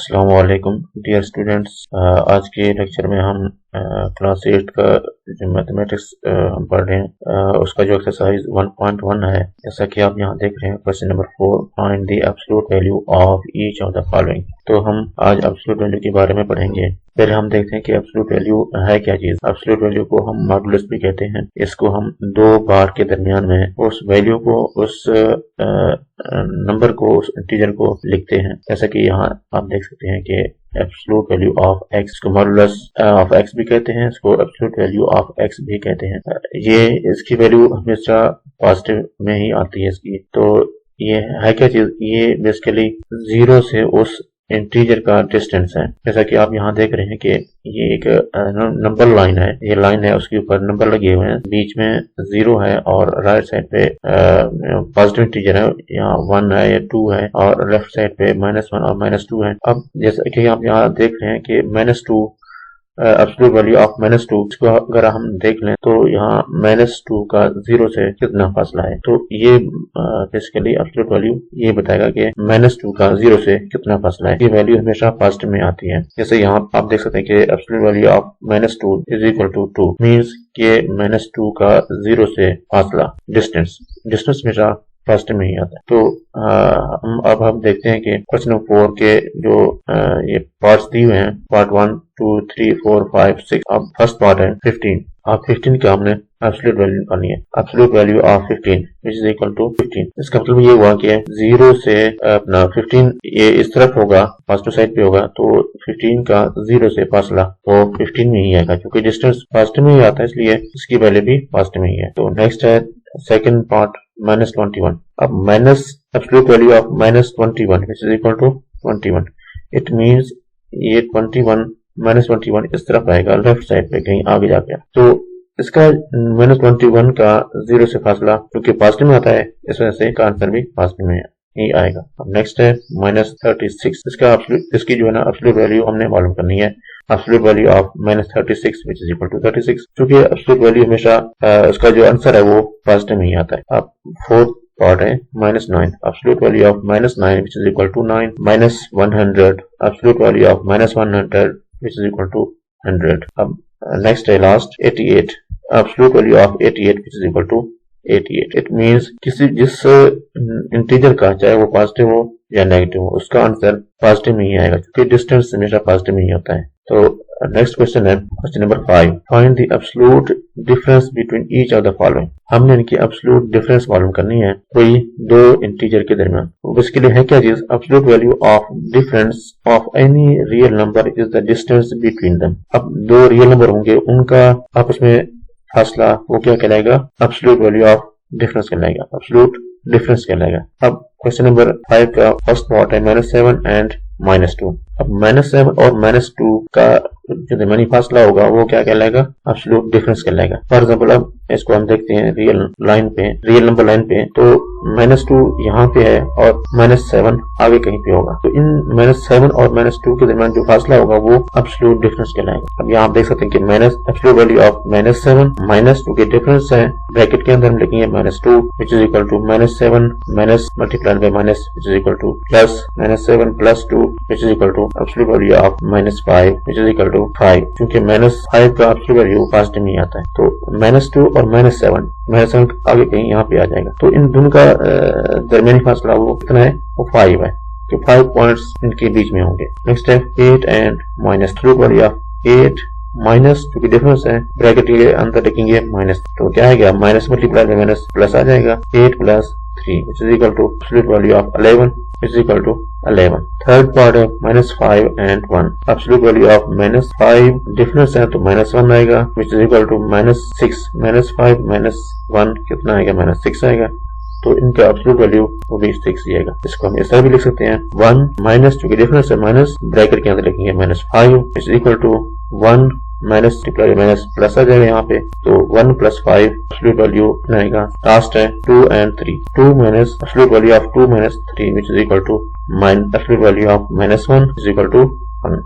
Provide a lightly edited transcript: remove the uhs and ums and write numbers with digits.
अस्सलामुअलैकुम dear students. आज के लेक्चर में हम क्लास 8 का जो मैथमेटिक्स हम पढ़ रहे हैं उसका जो एक्सरसाइज 1.1 है, जैसा कि आप यहाँ देख रहे हैं question number 4, find the absolute value of each of the following. तो हम आज एब्सोल्यूट वैल्यू के बारे में पढ़ेंगे। पहले हम देखते हैं कि एब्सोल्यूट वैल्यू है क्या चीज। एब्सोल्यूट वैल्यू को हम मॉडुलस भी कहते हैं। इसको हम दो बार के दरमियान में उस वैल्यू को, उस नंबर को, उस इंटीजर को लिखते हैं। जैसा कि यहाँ आप देख सकते हैं कि एब्सोल्यूट वैल्यू ऑफ एक्स को मॉडुलस ऑफ एक्स भी कहते हैं, इसको एब्सोल्यूट वैल्यू ऑफ एक्स भी कहते हैं। ये इसकी वैल्यू हमेशा पॉजिटिव में ही आती है इसकी। तो ये है क्या चीज, ये बेसिकली जीरो से उस इंटीजर का डिस्टेंस है। जैसा कि आप यहाँ देख रहे हैं कि ये एक नंबर लाइन है, ये लाइन है, उसके ऊपर नंबर लगे हुए हैं, बीच में 0 है और राइट साइड पे पॉजिटिव इंटीजर है, यहाँ 1 है या 2 है, और लेफ्ट साइड पे -1 और -2 है। अब जैसा कि आप यहाँ देख रहे हैं कि -2 एब्सोल्यूट वैल्यू ऑफ -2 इसको अगर हम देख लें तो यहाँ -2 का 0 से कितना फासला है। तो ये बेसिकली एब्सोल्यूट वैल्यू ये बताएगा कि -2 का 0 से कितना फासला है। ये वैल्यू हमेशा पॉजिटिव में आती है। जैसे यहाँ आप देख सकते हैं कि absolute value of -2 is equal to 2 means के -2 का 0 से फासला, डिस्टेंस हमेशा फर्स्ट में ही आता है। तो अब हम देखते हैं कि क्वेश्चन नंबर 4 के जो ये पार्ट्स दिए हुए हैं, पार्ट 1, 2, 3, 4, 5, 6। अब फर्स्ट पार्ट है 15। अब 15 का हमने एब्सोल्यूट वैल्यू निकालनी है। Absolute value of 15 which is equal to 15। इसका मतलब ये हुआ कि 0 से अपना 15 ये इस तरफ होगा, पॉजिटिव साइड पे होगा, तो 15 का 0 से फासला वो 15 में ही आएगा, क्योंकि डिस्टेंस पॉजिटिव में ही आता है, इसलिए इसकी वैल्यू भी पॉजिटिव में ही है। तो नेक्स्ट है सेकंड पार्ट -21। अब minus absolute value of -21 which is equal to 21। It means ये 21 -21 इस तरफ आएगा, लेफ्ट साइड पे कहीं आगे जाके। तो इसका -21 का 0 से फासला क्योंकि पॉजिटिव में आता है, इस वजह से इसका आंसर भी पॉजिटिव में ही आएगा। अब नेक्स्ट है -36। इसकी जो है ना एब्सोल्यूट वैल्यू हमने मालूम करनी है। Absolute value of -36 which is equal to 36। क्योंकि एब्सोल्यूट वैल्यू हमेशा उसका जो आंसर है वो पॉजिटिव में ही आता है। अब फोर्थ पार्ट है -9। Absolute value of -9 which is equal to 9। -100। Absolute value of -100 which is equal to 100। अब नेक्स्ट है last 88। Absolute value of 88 which is equal to 88। It means जिस इंटीजर का, चाहे वो पॉजिटिव हो या नेगेटिव हो, उसका आंसर पॉजिटिव में ही आएगा, क्योंकि डिस्टेंस हमेशा पॉजिटिव में ही होता है। तो नेक्स्ट क्वेश्चन है question number 5। Find the absolute difference between each of the following. हमने इनकी एब्सोल्यूट डिफरेंस मालूम करनी है कोई दो इंटीजर के दरमियान। उसके लिए है क्या चीज, absolute value of difference of any real number is the distance between them. अब दो रियल नंबर होंगे, उनका आपस में फासला वो क्या कहलाएगा, एब्सोल्यूट वैल्यू ऑफ डिफरेंस कहलाएगा, एब्सोल्यूट डिफरेंस कहलाएगा। अब क्वेश्चन नंबर 5 का फर्स्ट पार्ट है -7 एंड -2। अब -7 और -2 का जो दरमियानी फासला होगा वो क्या कहलाएगा, एब्सोल्यूट डिफरेंस कहलाएगा। फॉर एग्जांपल अब इसको हम देखते हैं रियल नंबर लाइन पे, तो -2 यहाँ पे है और -7 आगे कहीं पे होगा। तो इन -7 और -2 के दरमियान जो फासला होगा वो एब्सोल्यूट डिफरेंस कहलाएगा। अब यहाँ आप देख सकते हैं कि एब्सोल्यूट वैल्यू ऑफ -7 -2 के डिफरेंस है, ब्रैकेट के अंदर हम लिखेंगे -2 which is equal to -7 minus multiplied by minus which is equal to plus -7 + 2 which is equal to absolute value of -5 which is equal to 5। क्योंकि -5 का एब्सोल्यूट वैल्यू पॉजिटिव नहीं आता है, तो -2 और -7 आगे कहीं यहाँ पे आ जाएगा। तो इन दोनों का दरमियानी फासला वो कितना है, वो 5 है। तो 5 पॉइंट्स इनके बीच में होंगे। नेक्स्ट है 8 एंड -3 वैल्यू ऑफ 8 माइनस, क्योंकि डिफरेंस है, ब्रैकेट के अंदर लिखेंगे माइनस, तो क्या आएगा, minus multiply by minus plus आ जाएगा, 8 + 3 which is equal to absolute value of 11 which is equal to 11। Third part है -5 and 1। Absolute value of -5 difference है तो -1 आएगा विच इज इक्वल टू -6। -5 - 1 कितना आएगा, -6 आएगा। तो इनका एब्सोल्यूट वैल्यू वो भी 6 ही आएगा। इसको हम इस तरह भी लिख सकते हैं, 1 माइनस, चूंकि डिफरेंस है, माइनस ब्रैकेट के अंदर लिखेंगे -5 which is equal to 1 minus minus plus आ जाएगा यहाँ पे, तो 1 + 5 एब्सोल्यूट वैल्यू आएगा। लास्ट है 2 and 3। 2 minus absolute value of 2 - 3 which is equal to absolute value of -1 is equal to 1।